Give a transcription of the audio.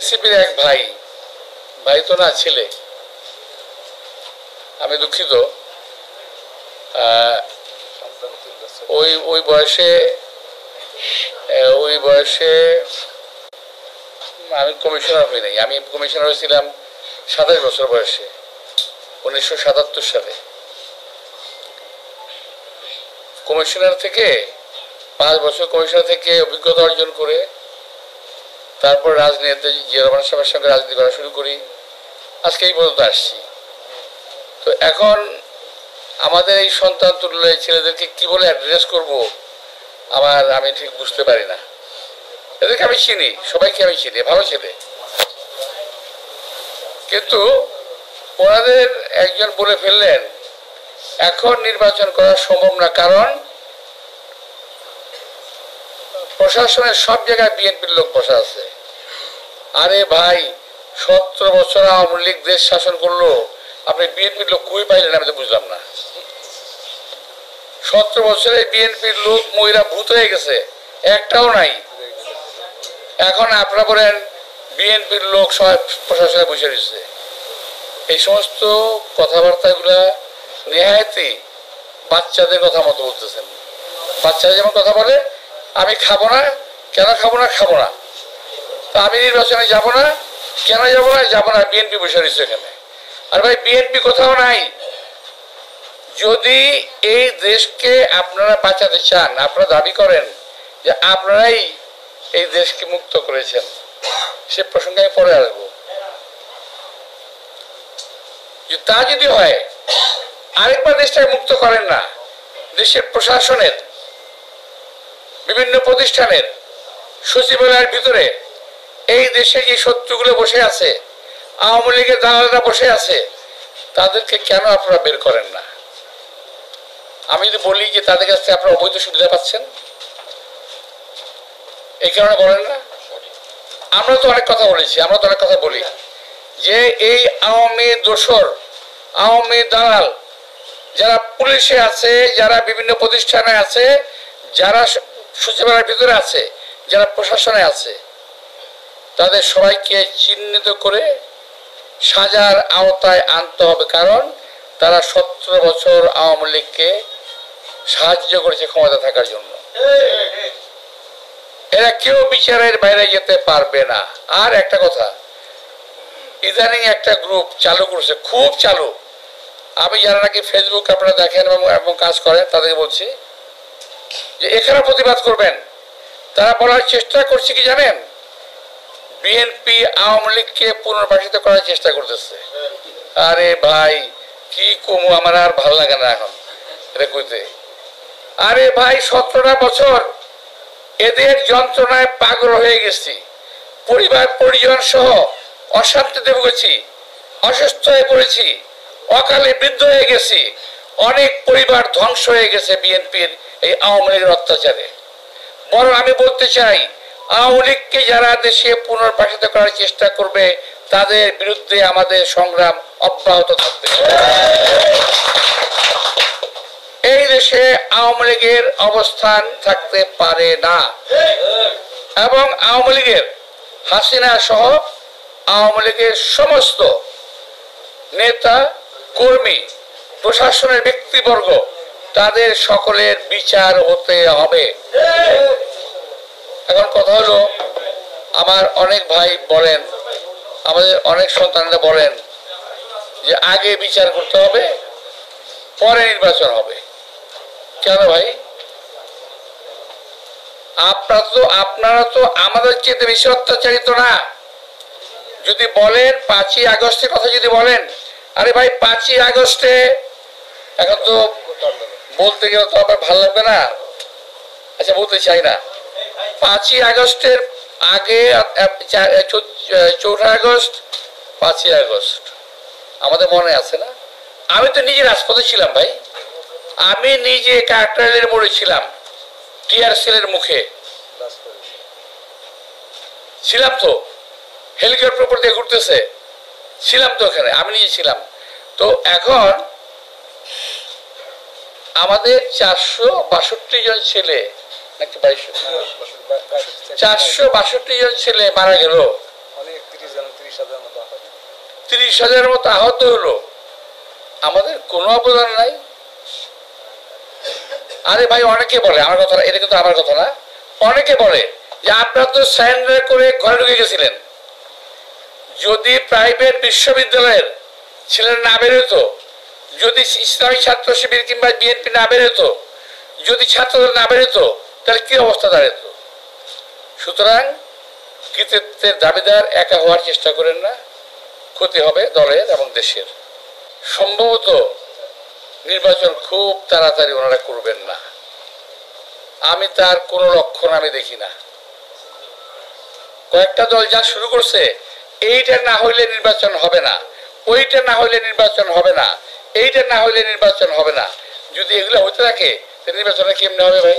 সিপির এক ভাই, ভাই তো না ছেলে, আমি দুঃখিত, ওই ওই বয়সে আমি কমিশনার হই নাই। আমি কমিশনার হয়েছিলাম 27 বছর বয়সে, 1977 সালে। কমিশনার থেকে 5 বছর কমিশনার থেকে অভিজ্ঞতা অর্জন করে তারপর রাজনীতিতে জিয়া রহমান সাহেবের সঙ্গে রাজনীতি করা শুরু করি, আজকে এই পর্যন্ত আসছি। তো এখন আমাদের এই সন্তান তুল্য ছেলেদেরকে কি বলে অ্যাড্রেস করব আমি ঠিক বুঝতে পারি না। এদেরকে আমি চিনি, সবাইকে আমি চিনি, ভালো ছেলে, কিন্তু ওনাদের একজন বলে ফেললেন এখন নির্বাচন করা সম্ভব না, কারণ প্রশাসনের সব জায়গায় বিএনপির লোক বসা আছে। আরে ভাই, 17 বছর আওয়ামী লীগ দেশ শাসন করলো, আপনি বিএনপির লোক কই পাইলেন? আমি তো বুঝলাম না। 17 বছরে বিএনপির লোক মহিলা ভূত হয়ে গেছে, একটাও নাই। এখন আপনারা বলেন বিএনপির লোক সব প্রশাসনে বসে রয়েছে। এই সমস্ত কথাবার্তাগুলা নেহায়তি বাচ্চাদের কথা মতো বলতেছেন। বাচ্চারা যেমন কথা বলে, আমি খাবো না, কেন খাবো না, খাবো না, তা আমি নির্বাচনে যাবো না, কেন যাবো না, যাবো না, বিএনপি বসে রয়েছে এখানে। আর ভাই, বিএনপি কোথাও নাই। যদি এই দেশকে আপনারা বাঁচাতে চান, আপনারা দাবি করেন যে আপনারাই এই দেশকে মুক্ত করেছেন, সে প্রসঙ্গে আমি পরে আসবো। তা যদি হয়, আরেকবার দেশটাকে মুক্ত করেন না। দেশের প্রশাসনের বিভিন্ন প্রতিষ্ঠানের সচিবালয়ের ভিতরে এই দেশে যে শত্রুগুলো বসে আছে, আওয়ামী লীগের দালালরা বসে আছে, তাদেরকে কেন আপনারা বের করেন না? আমি যদি বলি যে তাদের কাছ থেকে আপনারা অবৈধ সুবিধা পাচ্ছেন, এই কারণে বলেন না? আমরা তো অনেক কথা বলেছি, আমরা তো অনেক কথা বলি যে এই আওয়ামী দোসর, আওয়ামী দালাল যারা পুলিশে আছে, যারা বিভিন্ন প্রতিষ্ঠানে আছে, যারা সচিবালয়ের ভিতরে আছে, যারা প্রশাসনে আছে, তাদের সবাইকে চিহ্নিত করে সাজার আওতায় আনতে হবে। কারণ তারা 17 বছর আওয়ামী লীগকে সাহায্য করেছে ক্ষমতা থাকার জন্য। এরা কেউ বিচারের বাইরে যেতে পারবে না। আর একটা কথা, ইদানিং একটা গ্রুপ চালু করছে, খুব চালু। আমি যারা নাকি ফেসবুক আপনারা দেখেন এবং কাজ করেন, তাদেরকে বলছি যে এখানে প্রতিবাদ করবেন। তারা বলার চেষ্টা করছে কি জানেন? বিএনপি আওয়ামী লীগকে পুনর্বাসিত করার চেষ্টা করতেছে। আরে ভাই, কি কমু, আমার আর ভালো লাগে না এখন এটা কইতে। আরে ভাই, 17টা বছর এদের যন্ত্রণায় পাগল হয়ে গেছি, পরিবার পরিজন সহ অশান্তিতে ভুগেছি, অসুস্থ হয়ে পড়েছি, অকালে বৃদ্ধ হয়ে গেছি, অনেক পরিবার ধ্বংস হয়ে গেছে বিএনপির এই আওয়ামী লীগের অত্যাচারে। বরং আমি বলতে চাই, আওয়ামী লীগকে যারা দেশে পুনর্বাসিত করার চেষ্টা করবে, তাদের বিরুদ্ধে আমাদের সংগ্রাম অব্যাহত থাকবে। এই দেশে আওয়ামী লীগের অবস্থান থাকতে পারে না। এবং আওয়ামী লীগের হাসিনা সহ আওয়ামী লীগের সমস্ত নেতা কর্মী, প্রশাসনের ব্যক্তিবর্গ, তাদের সকলের বিচার হতে হবে। এখন কথা হলো, আমার অনেক ভাই বলেন, আমাদের অনেক সন্তানরা বলেন যে আগে বিচার করতে হবে, পরে নির্বাচন হবে। কেন ভাই? আপনারা তো আমাদের চেয়ে বেশি অত্যাচারিত না। যদি বলেন 5ই আগস্টের কথা যদি বলেন, আরে ভাই 5ই আগস্টে, এখন তো বলতে গেলে তো আবার ভালো লাগবে না, আচ্ছা বলতে চাই না। 5ই আগস্টের আগে 4 আগস্ট, 5ই আগস্ট আমাদের মনে আছে না? আমি তো নিজে রাজপথে ছিলাম ভাই, আমি নিজে কাকরাইলের মোড়ে ছিলাম, টিআরসিএলের মুখে ছিলাম, তো হেলিকপ্টার উপর দিয়ে ঘুরতেছে, ছিলাম তো ওখানে, আমি নিজে ছিলাম। তো এখন আমাদের 462 জন ছেলে নাকি 462 জন ছেলে মারা গেল 30,000 মতো আহত হলো, আমাদের কোনো অবদান নাই। আরে ভাই, অনেকে বলে, আমার কথা, এটা কিন্তু আমার কথা না, অনেকে বলে যে আপনারা তো সারেন্ডার করে ঘরে ঢুকে গেছিলেন, যদি প্রাইভেট বিশ্ববিদ্যালয়ের ছেলেরা না বেরোতো, যদি ইসলামী ছাত্র শিবির কিংবা বিএনপি না বেরোতো, যদি ছাত্রদের না বেরোতো, তাহলে কি অবস্থা দাঁড়াতো? সুতরাং কৃতিত্বের দাবিদার একা হওয়ার চেষ্টা করেন না, ক্ষতি হবে দলের এবং দেশের। সম্ভবত নির্বাচন খুব তাড়াতাড়ি ওনারা করবেন না, আমি তার কোনো লক্ষণ আমি দেখি না। কয়েকটা দল যা শুরু করছে, এইটা না হইলে নির্বাচন হবে না, ওইটা না হইলে নির্বাচন হবে না, এইটা না হইলে নির্বাচন হবে না, যদি এগুলো হতে থাকে নির্বাচনে কেমনে হবে ভাই?